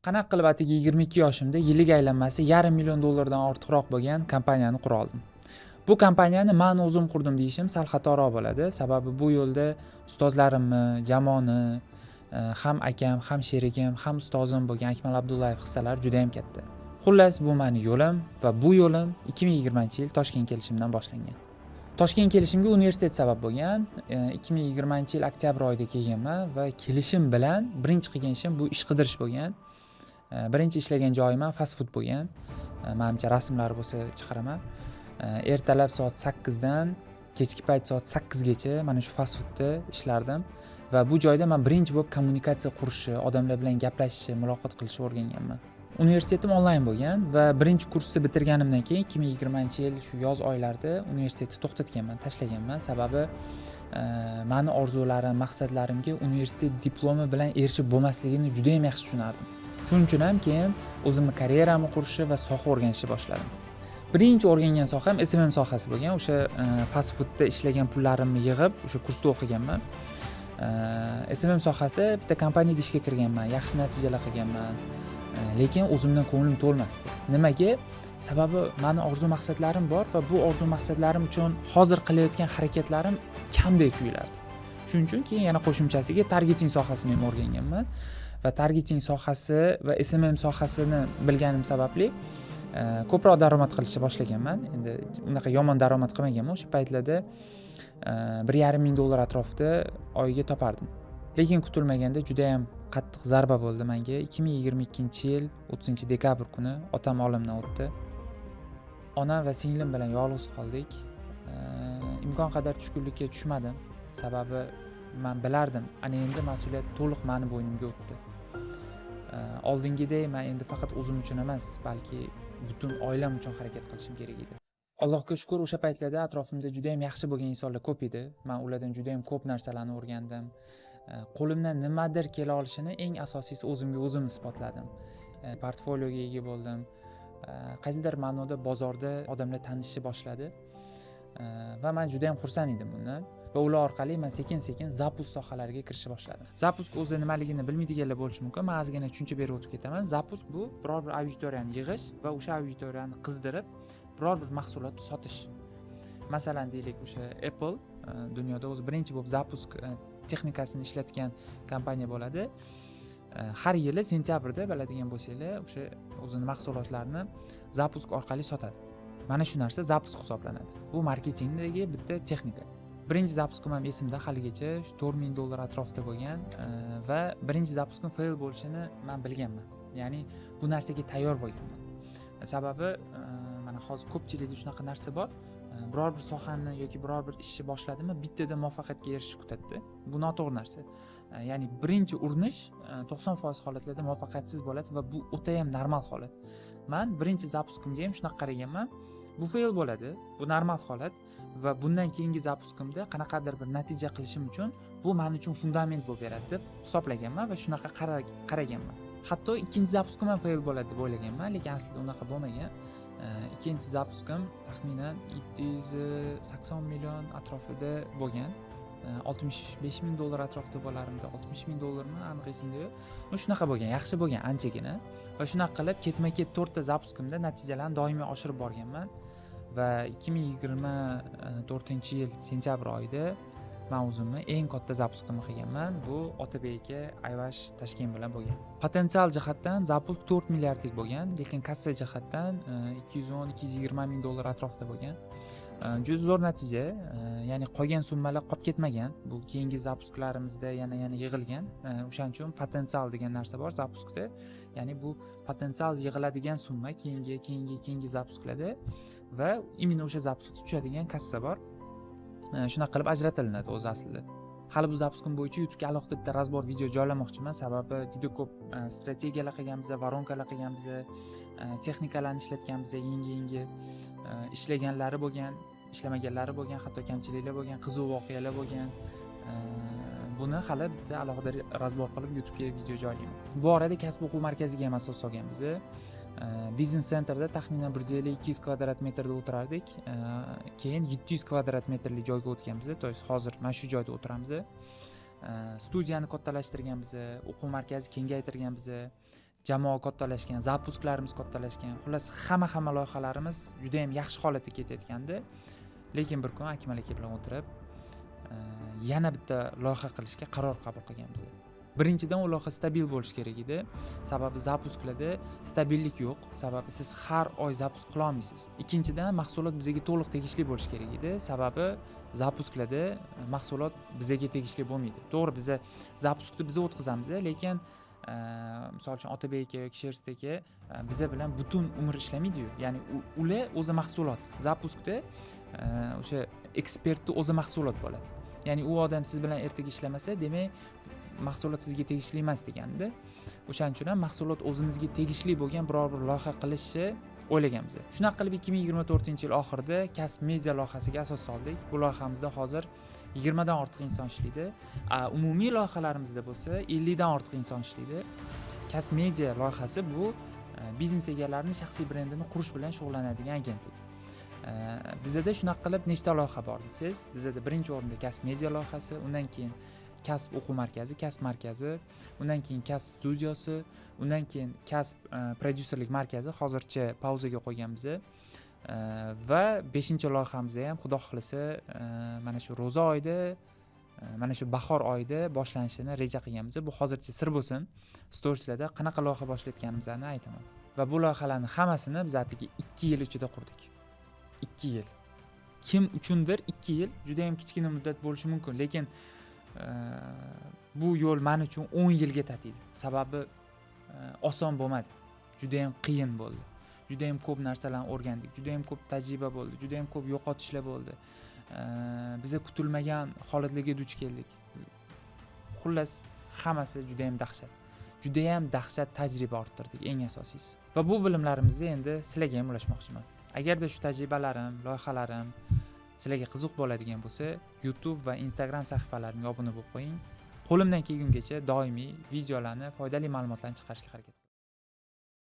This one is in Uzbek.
Qanaqa qilib atigi 22 yoshimda yillik aylanmasi $500 million dan ortiqroq bo'lgan kompaniyani qura oldim. Bu kompaniyani men o'zim qurdim deyishim sal xatoroq bo'ladi. Sababi bu yo'lda ustozlarimni, jamoani, ham akam, ham sherigim, ham ustozim bo'lgan Akmal Abdullayev hissalari juda ham katta. Xullas, bu meni yo'lim va bu yo'lim 2020-yil Toshkentga kelishimdan boshlangan. Toshkentga kelishimga universitet sabab bo'lgan. 2020-yil oktyabr oyida kelganman va kelishim bilan birinchi qilgan ishim bu ish qidirish bo'lgan. Birinchi ishlagan joyim fast food bo'lgan. Menimcha rasmlari bo'lsa chiqaraman. Ertalab soat 8 dan kechki payt soat 8 gacha mana shu fast foodda ishlardim va bu joyda men birinchi bo'lib kommunikatsiya qurishni, odamlar bilan gaplashishni, muloqot qilishni o'rganganman. Universitetim onlayn bo'lgan va birinchi kursni bitirganimdan keyin 2020-yil shu yoz oylarida universitetni to'xtatganman, tashlaganman. Sababi meni orzularim, maqsadlarimga universitet diplomi bilan erishib bo'lmasligini juda ham yaxshi tushunardim. Shuning uchun ham keyin o'zimni karyeramni qurishni va soha o'rganishni boshladim. Birinchi o'rgangan soham SMM sohasi bo'lgan. O'sha fast foodda ishlagan pullarimni yig'ib, o'sha kursda o'qiganman. SMM sohasida bitta kompaniyaga ishga kirganman, yaxshi natijalar qilganman. Lekin o'zimdan ko'nglim to'lmasdi. Nimaga? Sababi meni orzu maqsadlarim bor va bu orzu maqsadlarim uchun hozir qilayotgan harakatlarim kamdek tuyulardi. Shuning uchun keyin yana qo'shimchasiga targeting sohasini ham o'rganganman va targeting sohasi va SMM sohasini bilganim sababli ko'proq daromad qilishni boshlaganman. Endi unaqa yomon daromad qilmaganman. O'sha paytlarda $1,5 ming atrofida oyiga topardim. Lekin kutilmaganda juda ham qattiq zarba bo'ldi menga. 2022-yil 30-dekabr kuni otam olamdan o'tdi. Onam va singlim bilan yolg'iz qoldik. Imkon qadar tushkunlikka tushmadim. Sababi men bilardim, ana endi mas'uliyat to'liq meni bo'ynimga o'tdi. Oldingidek men endi faqat o'zim uchun emas, balki butun oilam uchun harakat qilishim kerak edi. Allohga shukr, o'sha paytlarda atrofimda juda ham yaxshi bo'lgan insonlar ko'p edi. Men ulardan juda ham ko'p narsalarni o'rgandim. Qo'limdan nimadir kela olishini eng asosiysi o'zimga o'zim isbotladim. Portfolioga ega bo'ldim. Qaysidir ma'noda bozorda odamlar tanishishni boshladi. Va men juda ham xursand edim bundan. Va ular orqali men sekin-sekin zapus sohalariga kirishni boshladim. Zapus o'zi nimaligini bilmaydiganlar bo'lishi mumkin. Men ozgina tushuncha berib o'tib ketaman. Zapus bu biror bir auditoriyani yig'ish va o'sha auditoriyani qizdirib, biror bir mahsulotni sotish. Masalan, deylik, o'sha Apple dunyoda o'zi birinchi bo'lib zapusk texnikasini ishlatgan kompaniya bo'ladi. Har yili sentyabrda biladigan bo'lsanglar, o'sha o'zining mahsulotlarini zapusk orqali sotadi. Mana shu narsa zapusk hisoblanadi. Bu marketingdagi bitta texnika. Birinchi zapuskim ham esimda haligacha $4 ming atrofida bo'lgan va birinchi zapuskim fail bo'lishini men bilganman. Ya'ni bu narsaga tayyor bo'lganman. Sababi mana hozir ko'pchilikda shunaqa narsa bor. Biror bir sohani yoki biror bir ishni boshladimi, bittada muvaffaqiyatga erishishni kutadi. Bu noto'g'ri narsa. Ya'ni birinchi urinish 90% holatlarda muvaffaqiyatsiz bo'ladi va bu o'ta ham normal holat. Men birinchi zapuskimga ham shunaqa qaraganman. Bu fail bo'ladi, bu normal holat va bundan keyingi zapuskimda qanaqadir bir natija qilishim uchun bu men uchun fundament bo'lib beradi deb hisoblaganman va shunaqa qaraganman. Hatto ikkinchi zapuskim ham fail bo'ladi deb o'ylaganman, lekin aslida unaqa bo'lmagan. Ikkinchi zapuskim taxminan $780 million atrofida bo'lgan. $65 ming atrofida bo'larimda, $60 ming aniq esimda yo'q. Shunaqa bo'lgan, yaxshi bo'lgan, anchagina. Va shunaqa qilib ketma-ket 4 ta zapuskimda natijalarni doimiy oshirib borganman va 2024-yil sentyabr oyida men o'zimni eng katta zapuskimni qilganman. Bu Otabek aka Ayvash Tashkent bilan bo'lgan. Potensial jihatdan zapusk 4 milliardlik bo'lgan, lekin kassa jihatdan $210-220 ming atrofida bo'lgan. Juda zo'r natija, ya'ni qolgan summalar qolib ketmagan. Bu keyingi zapusklarimizda yana yig'ilgan. O'shaning uchun potensial degan narsa bor zapuskda. Ya'ni bu potensial yig'iladigan summa keyingi zapusklarda va imенно o'sha zapuskda tushadigan kassa bor. Shunaqa qilib ajratilinadi o'zi aslida. Hali bu zapuskim bo'yicha YouTube'ga alohida bitta razbor video joylamoqchiman, sababi juda ko'p strategiyalar qilganmiz, varonkalar qilganmiz, texnikalarni ishlatganmiz, yangi ishlaganlari bo'lgan, ishlamaganlari bo'lgan, hatto kamchiliklar bo'lgan, qiziq voqealar bo'lgan. Buni hali bitta alohida razbor qilib YouTube'ga video joylayman. Bu orada kasb o'quv markaziga ham asos solganmiz. Biznes centerda taxminan 150-200 kvadrat metrda o'tirardik. Keyin 700 kvadrat metrli joyga o'tganmiz. To есть hozir mana shu joyda o'tiramiz. Studiyani kattalashtirganmiz, o'quv markazi kengaytirganmiz. jamoa kattalashgan, zapusklarimiz kattalashgan, xullas hamma loyihalarimiz juda ham yaxshi holatda ketayotgandi. Lekin bir kun Akmal aka bilan o'tirib, yana bitta loyiha qilishga qaror qabul qilganmiz. Birinchidan, u loyiha stabil bo'lishi kerak edi. Sababi zapusklarda stabillik yo'q. Sababi siz har oy zapusk qila olmaysiz. Ikkinchidan, mahsulot bizga to'liq tegishli bo'lishi kerak edi. Sababi zapusklarda mahsulot bizga tegishli bo'lmaydi. To'g'ri, biz zapuskni biz o'tkazamiz, lekin misol uchun Otabek aka yoki Sherstok aka biza bilan butun umr ishlamaydi-yu. Ya'ni ular o'zi mahsulot. Zapuskda o'sha ekspertni o'zi mahsulot bo'ladi. Ya'ni u odam siz bilan ertaga ishlamasa, demak mahsulot sizga tegishli emas deganda. O'shaning uchun ham mahsulot o'zimizga tegishli bo'lgan biror bir loyiha qilishni o'ylaganmiz. Shunaqa qilib 2024-yil oxirida Kasb Media loyihasiga asos soldik. Bu loyihamizda hozir 20 dan ortiq inson ishlaydi. Umumiy loyihalarimizda bo'lsa 50 dan ortiq inson ishlaydi. Kasb Media loyihasi bu biznes egalarining shaxsiy brendini qurish bilan shug'ullanadigan agentlik. Bizda shunaqa qilib nechta loyiha bor desangiz, bizda birinchi o'rinda Kasb Media loyihasi, undan keyin Kasb o'quv markazi, Kasb markazi, undan keyin Kasb studiyasi, undan keyin Kasb prodyuserlik markazi hozircha pauzaga qo'yganmiz. Va 5-loyihamizda ham Xudo xolasa mana shu ro'za oyida, mana shu bahor oyida boshlanishini reja qilganmiz. Bu hozircha sir bo'lsin. Storieslarda qanaqa loyiha boshlayotganimizni aytaman. Va bu loyihalarning hammasini biz atigi 2 yil ichida qurdik. 2 yil. Kim uchundir 2 yil juda ham kichkina muddat bo'lishi mumkin, lekin bu yo'l men uchun 10 yilga tatiydi. Sababi oson bo'lmadi. Juda ham qiyin bo'ldi. Juda ham ko'p narsalarni o'rgandik. Juda ham ko'p tajriba bo'ldi. Juda ham ko'p yo'qotishlar bo'ldi. Biza kutilmagan holatlarga duch keldik. Xullas, hammasi juda ham dahshat. Juda ham dahshat tajriba orttirdik, eng asosiysi. Va bu bilimlarimizni endi sizlarga ham ulashmoqchiman. Agarda shu tajribalarim, loyihalarim sizlarga qiziq bo'ladigan bo'lsa, YouTube va Instagram sahifalarimga obuna bo'lib qo'ying. Qo'limdan kelguncha doimiy videolarni, foydali ma'lumotlarni chiqarishga harakat qilaman.